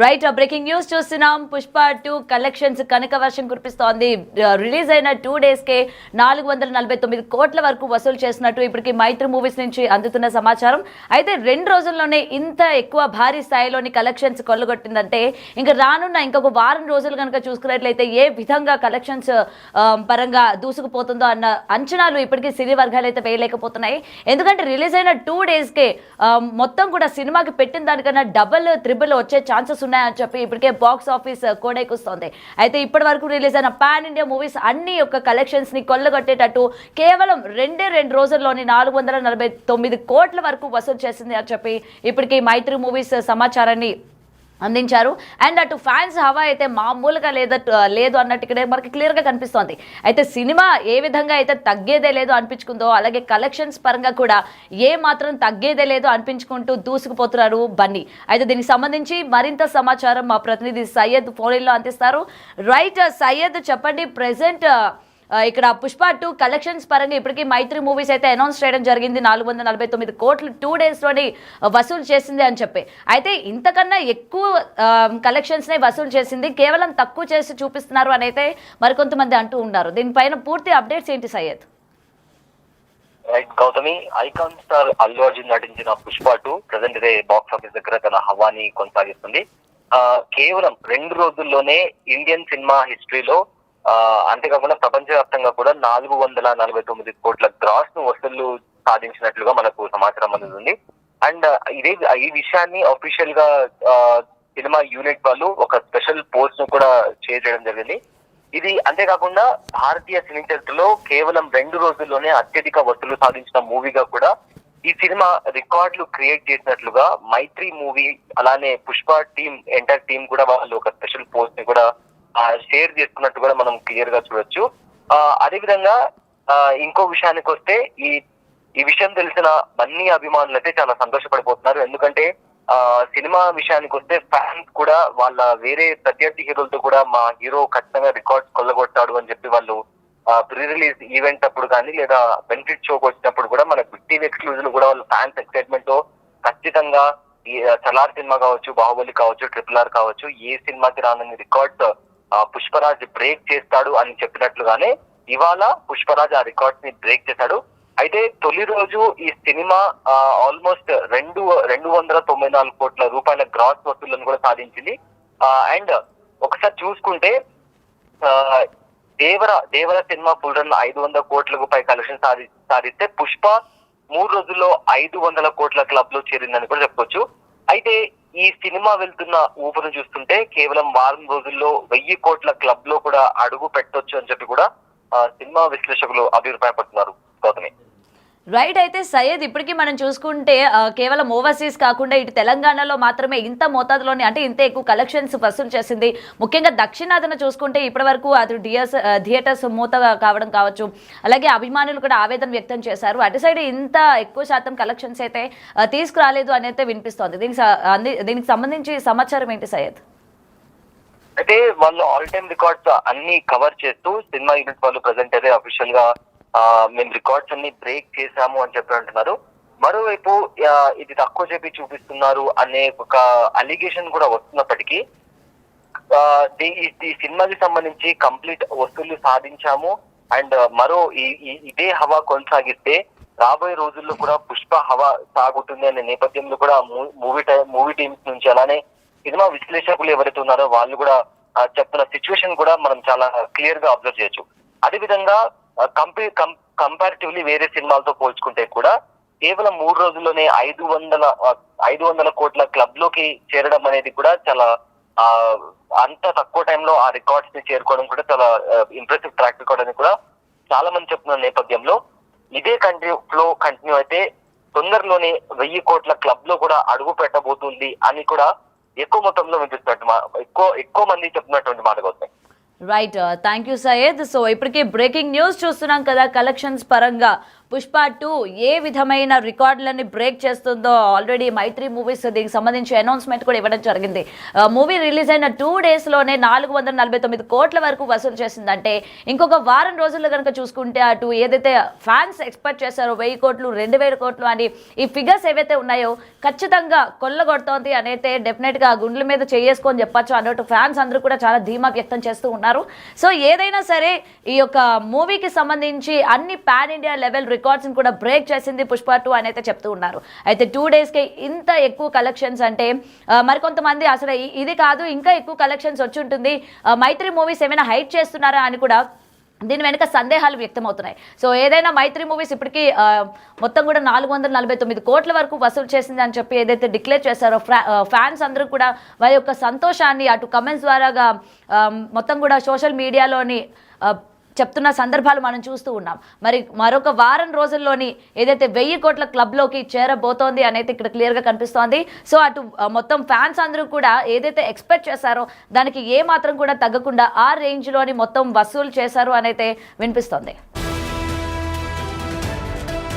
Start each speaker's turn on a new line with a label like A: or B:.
A: Right breaking news చూస్తున్నాం. Pushpa 2 collections కనక వర్షం కురిపిస్తోంది. Release అయిన 2 days కే 449 కోట్ల వరకు వసూలు చేసినట్టు ఇప్పటికి మైత్రి మూవీస్ నుంచి అందుతున్న సమాచారం. అయితే 2 రోజుల్లోనే ఇంత ఎక్కువ భారీ స్థాయిలోని కలెక్షన్స్ కొల్లగొట్టిందంటే ఇంకా రానున్న ఇంకొక వారం రోజులు కనుక చూసుకున్నట్లయితే ఏ విధంగా కలెక్షన్స్ పరంగా దూసుకుపోతుందో అన్న అంచనాలు ఇప్పటికీ సినీ వర్గాలు అయితే వేయలేకపోతున్నాయి. ఎందుకంటే రిలీజ్ అయిన 2 days కే మొత్తం కూడా సినిమాకి పెట్టిన దానికన్నా డబుల్ త్రిబుల్ వచ్చే ఛాన్సెస్ ఉన్నాయని చెప్పి ఇప్పటికే బాక్స్ ఆఫీస్ కోడెక్కుస్తోంది. అయితే ఇప్పటి వరకు రిలీజ్ అయిన పాన్ ఇండియా మూవీస్ అన్ని యొక్క కలెక్షన్స్ ని కొల్లగొట్టేటట్టు కేవలం 2 రోజుల్లోని 449 కోట్ల వరకు వసూలు చేసింది అని చెప్పి ఇప్పటికీ మైత్రి మూవీస్ సమాచారాన్ని అందించారు. అండ్ అటు ఫ్యాన్స్ హవా అయితే మామూలుగా లేదు అన్నట్టు ఇక్కడ మనకి క్లియర్గా కనిపిస్తోంది. అయితే సినిమా ఏ విధంగా అయితే తగ్గేదే లేదు అనిపించుకుందో అలాగే కలెక్షన్స్ పరంగా కూడా ఏ మాత్రం తగ్గేదే లేదు అనిపించుకుంటూ దూసుకుపోతున్నారు బన్నీ. అయితే దీనికి సంబంధించి మరింత సమాచారం మా ప్రతినిధి సయ్యద్ ఫోన్లో అందిస్తారు. రైట్ సయ్యద్, చెప్పండి, ప్రెసెంట్ ఇక్కడ పుష్ప 2 కలెక్షన్స్ పరంగా ఇప్పటికీ మైత్రి మూవీస్ అయితే అనౌన్స్ చేయడం జరిగింది. 449 కోట్లు 2 days లోని వసూలు చేసింది అని చెప్పి. అయితే ఇంతకన్నా ఎక్కువ కలెక్షన్స్ నే వసూలు చేసింది, కేవలం తక్కువ చేసి చూపిస్తున్నారు అని అయితే మరికొంతమంది అంటూ ఉన్నారు. దీనిపైన పూర్తి అప్డేట్స్ ఏంటి Syed?
B: Right Gautami, icon star Allu Arjun నటించిన Pushpa 2 present day box office దగ్గర తన హవాని కొనసాగిస్తుంది. కేవలం 2 రోజుల్లోనే ఇండియన్ సినిమా హిస్టరీలో అంతేకాకుండా ప్రపంచవ్యాప్తంగా కూడా 449 కోట్ల గ్రాస్ ను వసూళ్లు సాధించినట్లుగా మనకు సమాచారం అందుతుంది. అండ్ ఈ విషయాన్ని అఫీషియల్ గా సినిమా యూనిట్ వాళ్ళు ఒక స్పెషల్ పోస్ట్ ను కూడా షేర్ చేయడం జరిగింది. ఇది అంతేకాకుండా భారతీయ సినీ చరిత్రలో కేవలం 2 రోజుల్లోనే అత్యధిక వసూలు సాధించిన మూవీగా కూడా ఈ సినిమా రికార్డులు క్రియేట్ చేసినట్లుగా మైత్రి మూవీ అలానే పుష్ప టీమ్ ఎంటైర్ టీమ్ కూడా వాళ్ళు ఒక స్పెషల్ పోస్ట్ ని కూడా షేర్ చేసుకున్నట్టు కూడా మనం క్లియర్ గా చూడొచ్చు. అదేవిధంగా ఇంకో విషయానికి వస్తే ఈ విషయం తెలిసిన బన్నీ అభిమానులు అయితే చాలా సంతోషపడిపోతున్నారు. ఎందుకంటే సినిమా విషయానికి వస్తే ఫ్యాన్స్ కూడా వాళ్ళ వేరే ప్రత్యర్థి హీరోలతో కూడా మా హీరో ఖచ్చితంగా రికార్డ్స్ కొల్లగొట్టాడు అని చెప్పి వాళ్ళు ప్రీ రిలీజ్ ఈవెంట్ అప్పుడు కానీ లేదా బెనిఫిట్ షోకి వచ్చినప్పుడు కూడా మన బిగ్ టీవీ ఎక్స్క్లూజివ్ కూడా వాళ్ళ ఫ్యాన్స్ ఎక్సైట్మెంట్ తో ఖచ్చితంగా ఈ సలార్ సినిమా కావచ్చు, బాహుబలి కావచ్చు, RRR కావచ్చు, ఏ సినిమాకి రానని రికార్డ్స్ పుష్పరాజ్ బ్రేక్ చేస్తాడు అని చెప్పినట్లుగానే ఇవాళ పుష్పరాజ్ ఆ రికార్డ్స్ ని బ్రేక్ చేశాడు. అయితే తొలి రోజు ఈ సినిమా ఆల్మోస్ట్ 294 కోట్ల రూపాయల గ్రాస్ వసూళ్లను కూడా సాధించింది. అండ్ ఒకసారి చూసుకుంటే దేవర సినిమా ఫుల్ రన్ 500 కోట్లకు పై కలెక్షన్ సాధిస్తే పుష్ప 3 రోజుల్లో 500 కోట్ల క్లబ్ లో చేరిందని కూడా చెప్పుకోవచ్చు. అయితే ఈ సినిమా వెళ్తున్న ఊపును చూస్తుంటే కేవలం వారం రోజుల్లో 1000 కోట్ల క్లబ్ లో కూడా అడుగు పెట్టొచ్చు అని చెప్పి కూడా సినిమా విశ్లేషకులు అభిప్రాయపడుతున్నారు. గౌతమి,
A: రైట్. అయితే సయ్యద్, ఇప్పటికీ మనం చూసుకుంటే కేవలం ఓవర్సీస్ కాకుండా ఇటు తెలంగాణలో మాత్రమే ఇంత మోతాదులోని అంటే ఇంత ఎక్కువ కలెక్షన్స్ వసూలు చేసింది. ముఖ్యంగా దక్షిణాదిన చూసుకుంటే ఇప్పటి వరకు అది థియేటర్స్ మూత కావడం కావచ్చు, అలాగే అభిమానులు కూడా ఆవేదన వ్యక్తం చేశారు. అటు సైడ్ ఇంత ఎక్కువ శాతం కలెక్షన్స్ అయితే తీసుకురాలేదు అని అయితే వినిపిస్తోంది. దీనికి సంబంధించి సమాచారం ఏంటి సయ్యద్?
B: అయితే వాళ్ళు ఆల్ టైమ్ రికార్డ్స్ అన్ని కవర్ చేస్తూ సినిమా యూనిట్ వాళ్ళు ప్రెసెంట్ అయితే అఫీషియల్ గా మేము రికార్డ్స్ అన్ని బ్రేక్ చేశాము అని చెప్పి అంటున్నారు. మరోవైపు ఇది తక్కువ చెప్పి చూపిస్తున్నారు అనే ఒక అలిగేషన్ కూడా వస్తున్నప్పటికీ ఈ సినిమాకి సంబంధించి కంప్లీట్ వసూళ్లు సాధించాము. అండ్ ఇదే హవా కొనసాగిస్తే రాబోయే రోజుల్లో కూడా పుష్ప హవా సాగుతుంది అనే నేపథ్యంలో కూడా మూవీ టీమ్స్ నుంచి అలానే సినిమా విశ్లేషకులు ఎవరైతే ఉన్నారో వాళ్ళు కూడా చెప్తున్న సిచ్యువేషన్ కూడా మనం చాలా క్లియర్ గా అబ్జర్వ్ చేయొచ్చు. అదేవిధంగా కంపారిటివ్లీ వేరే సినిమాలతో పోల్చుకుంటే కూడా కేవలం 3 రోజుల్లోనే 500 కోట్ల క్లబ్ లోకి చేరడం అనేది కూడా చాలా అంత తక్కువ టైంలో ఆ రికార్డ్స్ ని చేరుకోవడం కూడా చాలా ఇంప్రెసివ్ ట్రాక్ రికార్డ్ అని కూడా చాలా మంది చెప్తున్న నేపథ్యంలో ఇదే కంటిన్యూ అయితే తొందరలోనే 1000 కోట్ల క్లబ్ లో కూడా అడుగు పెట్టబోతుంది అని కూడా ఎక్కువ మొత్తంలో వినిపిస్తున్నట్టు ఎక్కువ మంది చెప్తున్నటువంటి మాట వస్తాయి.
A: Right, thank you Syed. So ఇప్పటికే బ్రేకింగ్ న్యూస్ చూస్తున్నాం కదా, కలెక్షన్స్ పరంగా పుష్ప 2 ఏ విధమైన రికార్డులని బ్రేక్ చేస్తుందో ఆల్రెడీ మైత్రి మూవీస్ దీనికి సంబంధించి అనౌన్స్మెంట్ కూడా ఇవ్వడం జరిగింది. మూవీ రిలీజ్ అయిన 2 డేస్లోనే 449 కోట్ల వరకు వసూలు చేసిందంటే ఇంకొక వారం రోజుల్లో కనుక చూసుకుంటే అటు ఏదైతే ఫ్యాన్స్ ఎక్స్పెక్ట్ చేశారో 1000 కోట్లు 2000 కోట్లు అని ఈ ఫిగర్స్ ఏవైతే ఉన్నాయో ఖచ్చితంగా కొల్లగొడుతోంది అనైతే డెఫినెట్గా గుండెల మీద చేసుకొని చెప్పచ్చు అన్నట్టు ఫ్యాన్స్ అందరూ కూడా చాలా ధీమా వ్యక్తం చేస్తూ ఉన్నారు. సో ఏదైనా సరే ఈ యొక్క మూవీకి సంబంధించి అన్ని పాన్ ఇండియా లెవెల్ రికార్డ్స్ని కూడా బ్రేక్ చేసింది పుష్ప 2 అని అయితే చెప్తూ ఉన్నారు. అయితే 2 డేస్కి ఇంత ఎక్కువ కలెక్షన్స్ అంటే మరికొంతమంది అసలు ఇది కాదు ఇంకా ఎక్కువ కలెక్షన్స్ వచ్చి ఉంటుంది, మైత్రి మూవీస్ ఏమైనా హైట్ చేస్తున్నారా అని కూడా దీని వెనుక సందేహాలు వ్యక్తమవుతున్నాయి. సో ఏదైనా మైత్రి మూవీస్ ఇప్పటికీ మొత్తం కూడా 449 కోట్ల వరకు వసూలు చేసింది అని చెప్పి ఏదైతే డిక్లేర్ చేశారో ఫ్యాన్స్ అందరూ కూడా వారి యొక్క సంతోషాన్ని అటు కమెంట్స్ ద్వారాగా మొత్తం కూడా సోషల్ మీడియాలోని చెప్తున్న సందర్భాలు మనం చూస్తూ ఉన్నాం. మరి మరొక వారం రోజుల్లోని ఏదైతే 1000 కోట్ల క్లబ్లోకి చేరబోతోంది అనేది ఇక్కడ క్లియర్గా కనిపిస్తోంది. సో అటు మొత్తం ఫ్యాన్స్ అందరూ కూడా ఏదైతే ఎక్స్పెక్ట్ చేశారో దానికి ఏ మాత్రం కూడా తగ్గకుండా ఆ రేంజ్లోని మొత్తం వసూలు చేశారు అనైతే వినిపిస్తోంది.